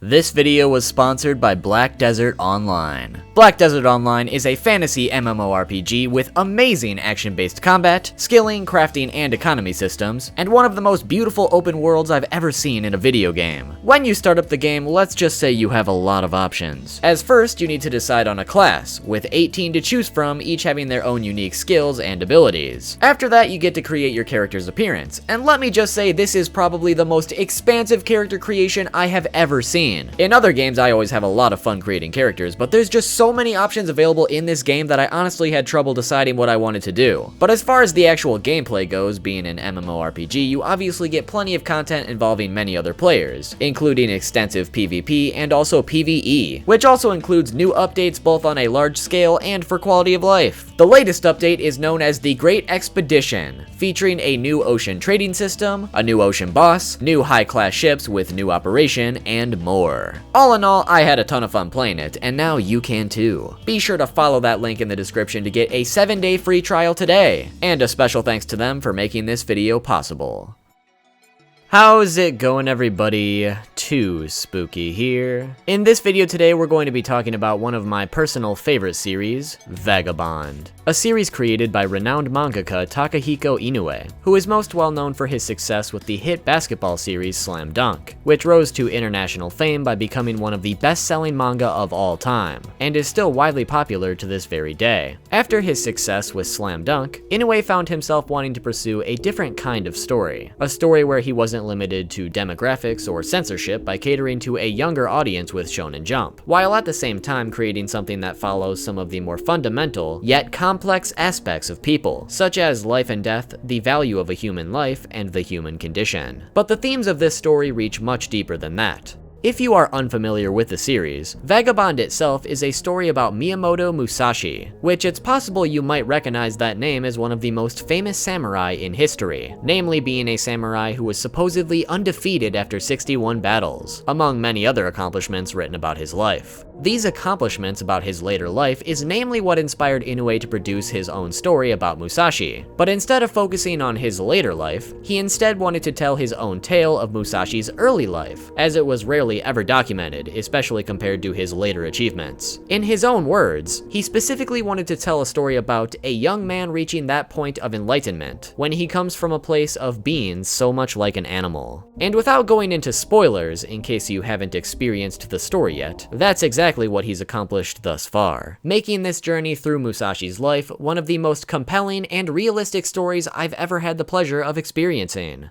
This video was sponsored by Black Desert Online. Black Desert Online is a fantasy MMORPG with amazing action-based combat, skilling, crafting, and economy systems, and one of the most beautiful open worlds I've ever seen in a video game. When you start up the game, let's just say you have a lot of options. As first, you need to decide on a class, with 18 to choose from, each having their own unique skills and abilities. After that, you get to create your character's appearance, and let me just say this is probably the most expansive character creation I have ever seen. In other games, I always have a lot of fun creating characters, but there's just so many options available in this game that I honestly had trouble deciding what I wanted to do. But as far as the actual gameplay goes, being an MMORPG, you obviously get plenty of content involving many other players, including extensive PvP and also PvE, which also includes new updates both on a large scale and for quality of life. The latest update is known as the Great Expedition, featuring a new ocean trading system, a new ocean boss, new high-class ships with new operation, and more. All in all, I had a ton of fun playing it, and now you can too. Be sure to follow that link in the description to get a 7-day free trial today, and a special thanks to them for making this video possible. How's it going, everybody? Too spooky here. In this video today, we're going to be talking about one of my personal favorite series, Vagabond. A series created by renowned mangaka Takehiko Inoue, who is most well known for his success with the hit basketball series Slam Dunk, which rose to international fame by becoming one of the best-selling manga of all time, and is still widely popular to this very day. After his success with Slam Dunk, Inoue found himself wanting to pursue a different kind of story, a story where he wasn't limited to demographics or censorship by catering to a younger audience with Shonen Jump, while at the same time creating something that follows some of the more fundamental, yet complex aspects of people, such as life and death, the value of a human life, and the human condition. But the themes of this story reach much deeper than that. If you are unfamiliar with the series, Vagabond itself is a story about Miyamoto Musashi, which it's possible you might recognize that name as one of the most famous samurai in history, namely being a samurai who was supposedly undefeated after 61 battles, among many other accomplishments written about his life. These accomplishments about his later life is namely what inspired Inoue to produce his own story about Musashi, but instead of focusing on his later life, he instead wanted to tell his own tale of Musashi's early life, as it was rarely ever documented, especially compared to his later achievements. In his own words, he specifically wanted to tell a story about a young man reaching that point of enlightenment, when he comes from a place of being so much like an animal. And without going into spoilers, in case you haven't experienced the story yet, that's exactly what he's accomplished thus far, making this journey through Musashi's life one of the most compelling and realistic stories I've ever had the pleasure of experiencing.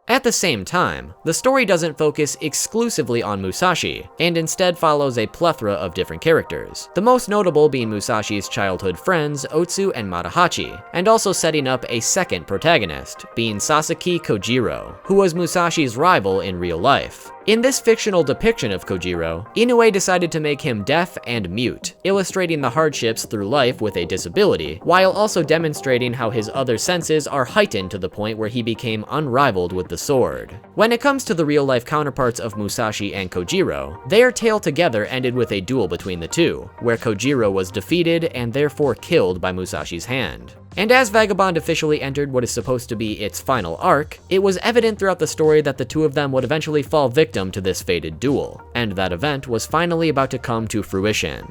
At the same time, the story doesn't focus exclusively on Musashi, and instead follows a plethora of different characters, the most notable being Musashi's childhood friends Otsu and Matahachi, and also setting up a second protagonist, being Sasaki Kojiro, who was Musashi's rival in real life. In this fictional depiction of Kojiro, Inoue decided to make him deaf and mute, illustrating the hardships through life with a disability, while also demonstrating how his other senses are heightened to the point where he became unrivaled with the sword. When it comes to the real-life counterparts of Musashi and Kojiro, their tale together ended with a duel between the two, where Kojiro was defeated and therefore killed by Musashi's hand. And as Vagabond officially entered what is supposed to be its final arc, it was evident throughout the story that the two of them would eventually fall victim to this fated duel, and that event was finally about to come to fruition.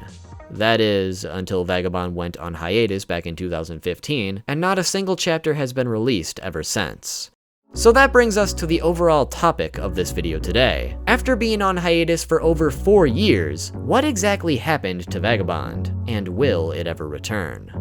That is, until Vagabond went on hiatus back in 2015, and not a single chapter has been released ever since. So that brings us to the overall topic of this video today. After being on hiatus for over 4 years, what exactly happened to Vagabond, and will it ever return?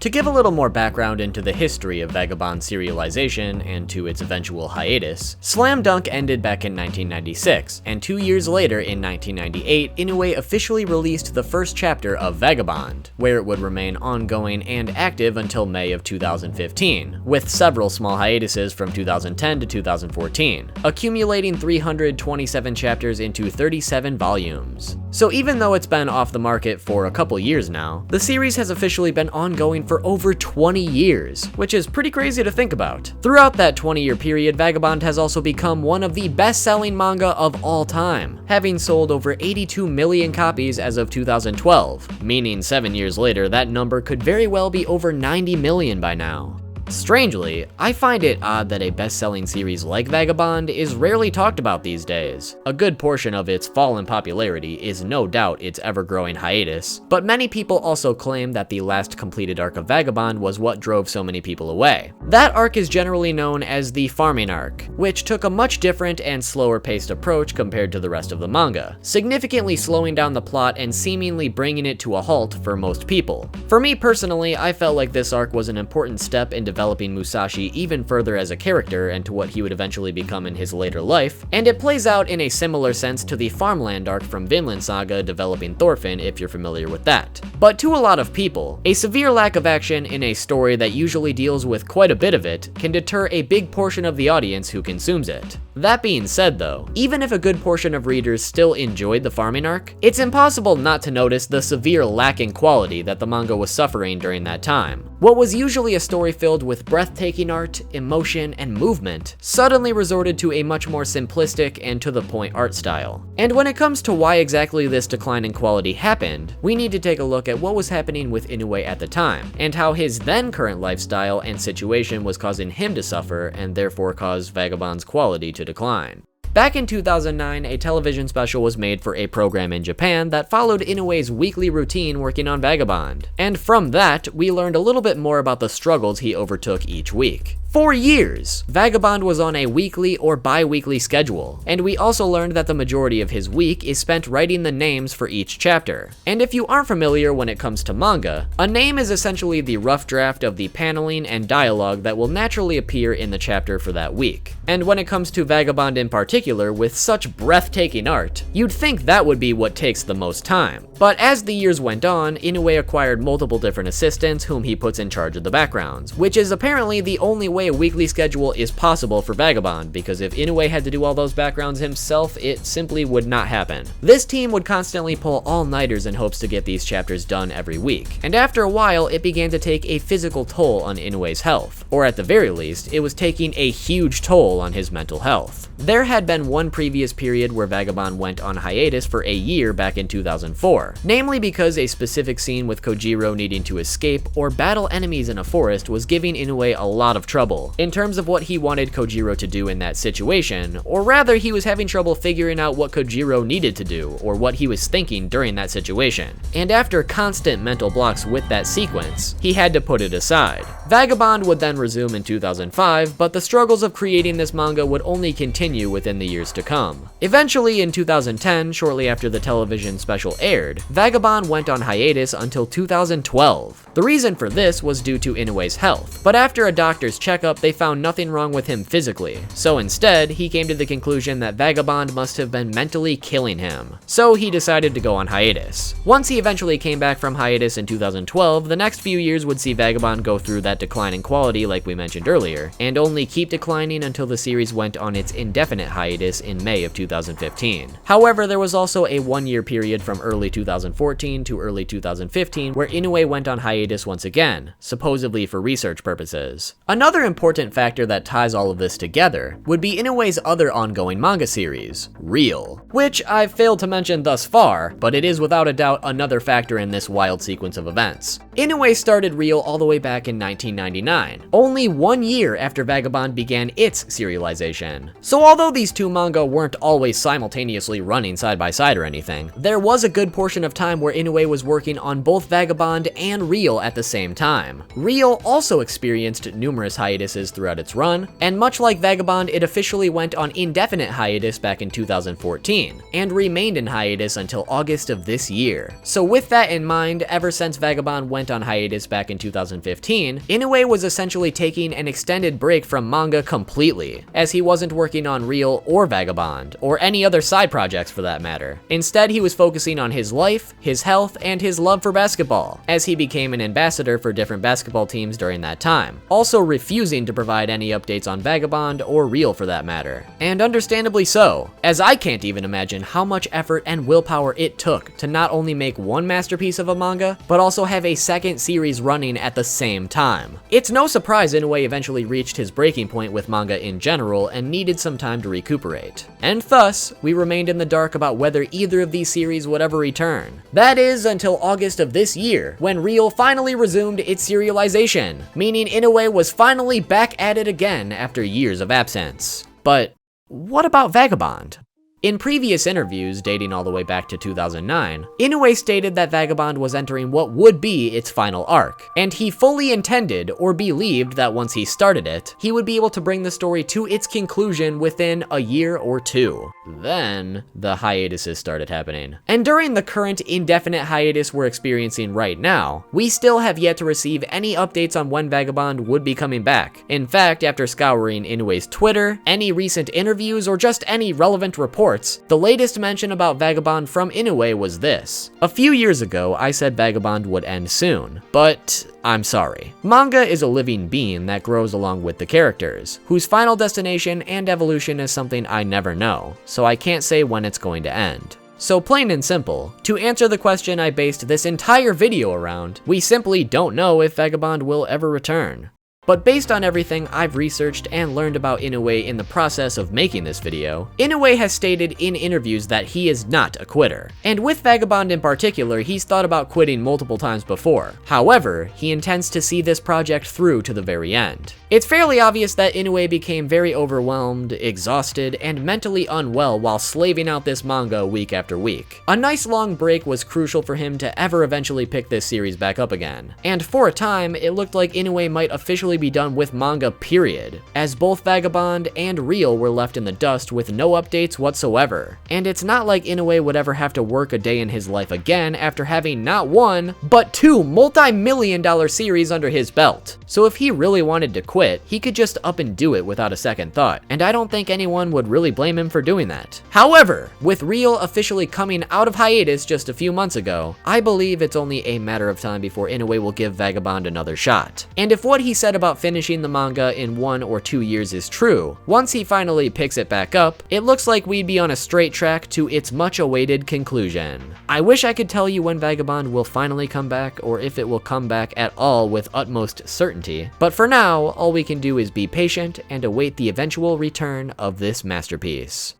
To give a little more background into the history of Vagabond serialization and to its eventual hiatus, Slam Dunk ended back in 1996, and 2 years later in 1998, Inoue officially released the first chapter of Vagabond, where it would remain ongoing and active until May of 2015, with several small hiatuses from 2010 to 2014, accumulating 327 chapters into 37 volumes. So even though it's been off the market for a couple years now, the series has officially been ongoing for over 20 years, which is pretty crazy to think about. Throughout that 20-year period, Vagabond has also become one of the best-selling manga of all time, having sold over 82 million copies as of 2012, meaning 7 years later that number could very well be over 90 million by now. Strangely, I find it odd that a best-selling series like Vagabond is rarely talked about these days. A good portion of its fall in popularity is no doubt its ever-growing hiatus, but many people also claim that the last completed arc of Vagabond was what drove so many people away. That arc is generally known as the farming arc, which took a much different and slower-paced approach compared to the rest of the manga, significantly slowing down the plot and seemingly bringing it to a halt for most people. For me personally, I felt like this arc was an important step in developing Musashi even further as a character and to what he would eventually become in his later life, and it plays out in a similar sense to the farmland arc from Vinland Saga developing Thorfinn, if you're familiar with that. But to a lot of people, a severe lack of action in a story that usually deals with quite a bit of it can deter a big portion of the audience who consumes it. That being said though, even if a good portion of readers still enjoyed the farming arc, it's impossible not to notice the severe lack in quality that the manga was suffering during that time. What was usually a story filled with breathtaking art, emotion, and movement suddenly resorted to a much more simplistic and to-the-point art style. And when it comes to why exactly this decline in quality happened, we need to take a look at what was happening with Inoue at the time, and how his then current lifestyle and situation was causing him to suffer and therefore caused Vagabond's quality to decline. Back in 2009, a television special was made for a program in Japan that followed Inoue's weekly routine working on Vagabond. And from that, we learned a little bit more about the struggles he overtook each week. For years, Vagabond was on a weekly or bi-weekly schedule, and we also learned that the majority of his week is spent writing the names for each chapter. And if you aren't familiar when it comes to manga, a name is essentially the rough draft of the paneling and dialogue that will naturally appear in the chapter for that week. And when it comes to Vagabond in particular, with such breathtaking art, you'd think that would be what takes the most time. But as the years went on, Inoue acquired multiple different assistants whom he puts in charge of the backgrounds, which is apparently the only way a weekly schedule is possible for Vagabond, because if Inoue had to do all those backgrounds himself, it simply would not happen. This team would constantly pull all-nighters in hopes to get these chapters done every week, and after a while, it began to take a physical toll on Inoue's health, or at the very least, it was taking a huge toll on his mental health. There had been one previous period where Vagabond went on hiatus for a year back in 2004, namely because a specific scene with Kojiro needing to escape or battle enemies in a forest was giving Inoue a lot of trouble in terms of what he wanted Kojiro to do in that situation, or rather he was having trouble figuring out what Kojiro needed to do or what he was thinking during that situation. And after constant mental blocks with that sequence, he had to put it aside. Vagabond would then resume in 2005, but the struggles of creating this manga would only continue within the years to come. Eventually in 2010, shortly after the television special aired, Vagabond went on hiatus until 2012. The reason for this was due to Inoue's health, but after a doctor's checkup, they found nothing wrong with him physically. So instead, he came to the conclusion that Vagabond must have been mentally killing him. So he decided to go on hiatus. Once he eventually came back from hiatus in 2012, the next few years would see Vagabond go through that decline in quality like we mentioned earlier, and only keep declining until the series went on its indefinite hiatus in May of 2015. However, there was also a one-year period from early 2014 to early 2015 where Inoue went on hiatus once again, supposedly for research purposes. Another important factor that ties all of this together would be Inoue's other ongoing manga series, Real, which I've failed to mention thus far, but it is without a doubt another factor in this wild sequence of events. Inoue started Real all the way back in 1999, only 1 year after Vagabond began its serialization. So although these two manga weren't always simultaneously running side by side or anything, there was a good portion of time where Inoue was working on both Vagabond and Real at the same time. Real also experienced numerous hiatuses throughout its run, and much like Vagabond, it officially went on indefinite hiatus back in 2014, and remained in hiatus until August of this year. So with that in mind, ever since Vagabond went on hiatus back in 2015, Inoue was essentially taking an extended break from manga completely, as he wasn't working on Real or Vagabond, or any other side projects for that matter. Instead, he was focusing on his life, his health, and his love for basketball, as he became an ambassador for different basketball teams during that time, also refusing to provide any updates on Vagabond or Real for that matter. And understandably so, as I can't even imagine how much effort and willpower it took to not only make one masterpiece of a manga, but also have a second series running at the same time. time. It's no surprise Inoue eventually reached his breaking point with manga in general and needed some time to recuperate. And thus, we remained in the dark about whether either of these series would ever return. That is until August of this year, when Reel finally resumed its serialization, meaning Inoue was finally back at it again after years of absence. But what about Vagabond? In previous interviews, dating all the way back to 2009, Inoue stated that Vagabond was entering what would be its final arc, and he fully intended or believed that once he started it, he would be able to bring the story to its conclusion within a year or two. Then, the hiatuses started happening. And during the current indefinite hiatus we're experiencing right now, we still have yet to receive any updates on when Vagabond would be coming back. In fact, after scouring Inoue's Twitter, any recent interviews, or just any relevant reports, the latest mention about Vagabond from Inoue was this. A few years ago, I said Vagabond would end soon, but I'm sorry. Manga is a living being that grows along with the characters, whose final destination and evolution is something I never know, so I can't say when it's going to end. So plain and simple, to answer the question I based this entire video around, we simply don't know if Vagabond will ever return. But based on everything I've researched and learned about Inoue in the process of making this video, Inoue has stated in interviews that he is not a quitter. And with Vagabond in particular, he's thought about quitting multiple times before. However, he intends to see this project through to the very end. It's fairly obvious that Inoue became very overwhelmed, exhausted, and mentally unwell while slaving out this manga week after week. A nice long break was crucial for him to ever eventually pick this series back up again. And for a time, it looked like Inoue might officially be done with manga, period, as both Vagabond and Reel were left in the dust with no updates whatsoever. And it's not like Inoue would ever have to work a day in his life again after having not one, but two multi-million-dollar series under his belt. So if he really wanted to quit, he could just up and do it without a second thought, and I don't think anyone would really blame him for doing that. However, with Reel officially coming out of hiatus just a few months ago, I believe it's only a matter of time before Inoue will give Vagabond another shot. And if what he said about finishing the manga in 1 or 2 years is true, once he finally picks it back up, it looks like we'd be on a straight track to its much awaited conclusion. I wish I could tell you when Vagabond will finally come back, or if it will come back at all with utmost certainty, but for now, all we can do is be patient and await the eventual return of this masterpiece.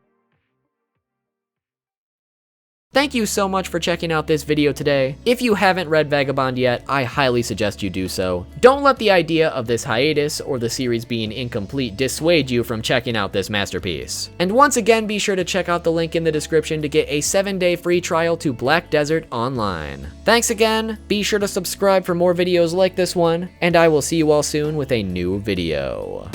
Thank you so much for checking out this video today. If you haven't read Vagabond yet, I highly suggest you do so. Don't let the idea of this hiatus or the series being incomplete dissuade you from checking out this masterpiece. And once again, be sure to check out the link in the description to get a 7-day free trial to Black Desert Online. Thanks again, be sure to subscribe for more videos like this one, and I will see you all soon with a new video.